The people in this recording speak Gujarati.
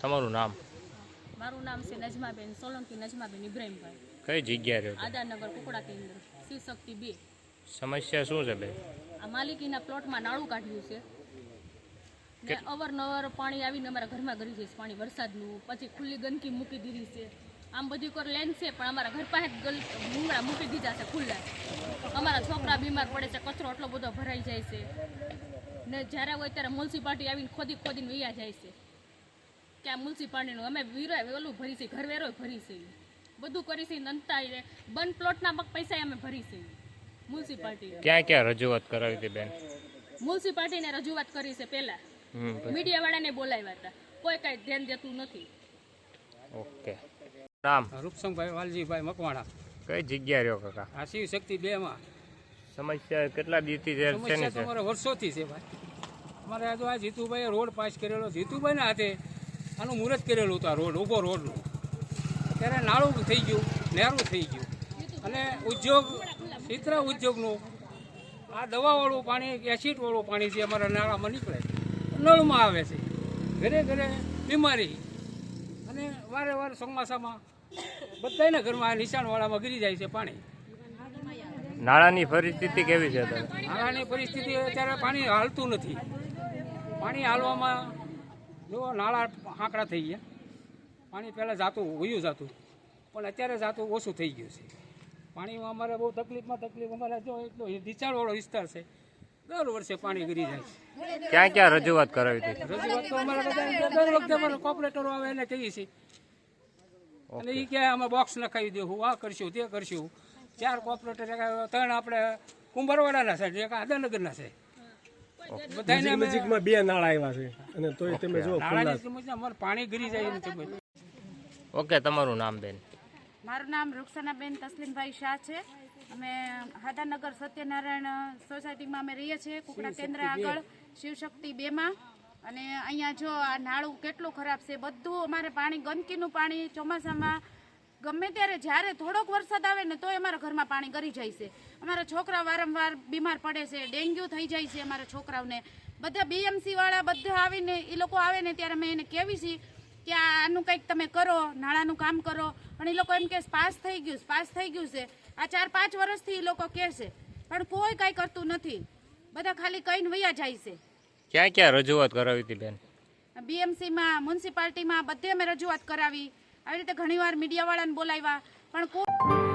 તમારું નામ? મારું નામ છે નજમાબેન સોલંકી, નજમાબેન ઇબ્રાહીમભાઈ. કઈ જગ્યા રહ્યો? આદાનગર કુકડા કેન્દ્ર, શિવશક્તિ 2. સમસ્યા શું છે બેન? આ માલિકીના પ્લોટમાં નાળું કાઢ્યું છે ને અવારનવાર પાણી આવીને અમારા ઘરમાં ગરી જાય છે. પાણી વરસાદનું, પછી ખુલ્લી ગંદકી મૂકી દીધી છે. આમ બધી કોર લેન છે પણ અમારા ઘર પાસે ભૂંગળા મૂકી દીધા છે ખુલ્લા. અમારા છોકરા બીમાર પડે છે, કચરો એટલો બધો ભરાઈ જાય છે ને જ્યારે હોય ત્યારે મ્યુનિસિપાલિટી આવીને ખોદીને વૈયા જાય છે કે આ મ્યુનિસિપાલિટીનું અમે ઓલું ભરી છે, ઘર વેરો ભરી છે, બધું કરી છે. નંતા બંધ પ્લોટના પૈસા અમે ભરી છે મ્યુનિસિપાલિટી. ક્યાં ક્યાં રજૂઆત કરાવી હતી બેન? મ્યુનિસિપાલિટીને રજૂઆત કરી છે પહેલા, મીડિયા વાળાને બોલાવ્યા હતા, કોઈ કઈ ધ્યાન દેતું નથી. ઓકે. નામ? રૂપસંગભાઈ વાલજીભાઈ મકવાણા. કઈ જગ્યા રહ્યો કાકા? આ શિવશક્તિ 2 માં. સમસ્યા કેટલા દિવસથી છે? સમસ્યા તો અમારે વર્ષોથી છે ભાઈ. અમારે આ તો આ જીતુભાઈએ રોડ પાસ કરેલો, જીતુભાઈના હાથે આનું મુહૂર્ત કરેલું હતું. આ રોડ ઊભો રોડનું ત્યારે નાળું થઈ ગયું, નહેરું થઈ ગયું. અને ઉદ્યોગ ચિત્રા ઉદ્યોગનું આ દવાવાળું પાણી, એસિડવાળું પાણી છે અમારા નાળામાં નીકળે, નળમાં આવે છે. ઘરે ઘરે બીમારી અને વારે વાર ચોમાસામાં બધાના ઘરમાં નિશાણવાળામાં ગીરી જાય છે પાણી. નાળાની પરિસ્થિતિ કેવી છે? નાળાની પરિસ્થિતિ અત્યારે પાણી હાલતું નથી. પાણી હાલવામાં જો નાળા આંકડા થઈ ગયા. પાણી પહેલાં જાતું વયું જતું, પણ અત્યારે જાતું ઓછું થઈ ગયું છે. પાણીમાં અમારે બહુ તકલીફ અમારે જો એટલો નીચાણવાળો વિસ્તાર છે, દર વર્ષે પાણી ગરી જાય છે. ક્યાં ક્યાં રજૂઆત કરાવી હતી? રજૂઆત તો અમારે બધા દર વખતે અમારે કોર્પોરેટરો આવે એને કહીએ છીએ અને એ કહે અમે બોક્સ નખાવી દેવું, આ કરશું તે કરશું. 4 કોર્પોરેટર, 3 આપણે કુંભારવાડાના છે, એક આદાનગરના છે. બધાને નજીકમાં 2 નાળા આવ્યા છે અને તોય તમે જો નાળાની સમસ્યા અમારે પાણી ગરી જાય નથી. ઓકે, તમારું નામ બેન? મારું નામ રૂક્ષાનાબેન તસ્લીમભાઈ શાહ છે. અમે આદાનગર સત્યનારાયણ સોસાયટીમાં અમે રહીએ છીએ, કુકડા કેન્દ્ર આગળ શિવશક્તિ 2 માં. અને અહીંયા જો આ નાળું કેટલું ખરાબ છે, બધું અમારે પાણી, ગંદકીનું પાણી ચોમાસામાં ગમે ત્યારે જ્યારે થોડોક વરસાદ આવે ને તોય અમારા ઘરમાં પાણી ગરી જાય છે. અમારા છોકરા વારંવાર બીમાર પડે છે, ડેન્ગ્યુ થઈ જાય છે અમારા છોકરાઓને. બધા બીએમસી વાળા બધા આવીને, એ લોકો આવે ને ત્યારે અમે એને કહેવી છીએ કે આનું કંઈક તમે કરો, નાળાનું કામ કરો. પણ એ લોકો એમ કે પાસ થઈ ગયું છે. આ 4-5 વર્ષથી એ લોકો કહે છે પણ કોઈ કાંઈ કરતું નથી. બધા ખાલી કહીને વૈયા જાય છે. ક્યાં ક્યાં રજૂઆત કરાવી હતી બેન? બીએમસીમાં, મ્યુનિસિપાલિટીમાં બધે અમે રજૂઆત કરાવી. આવી રીતે ઘણીવાર મીડિયાવાળાને બોલાવ્યા પણ કોઈ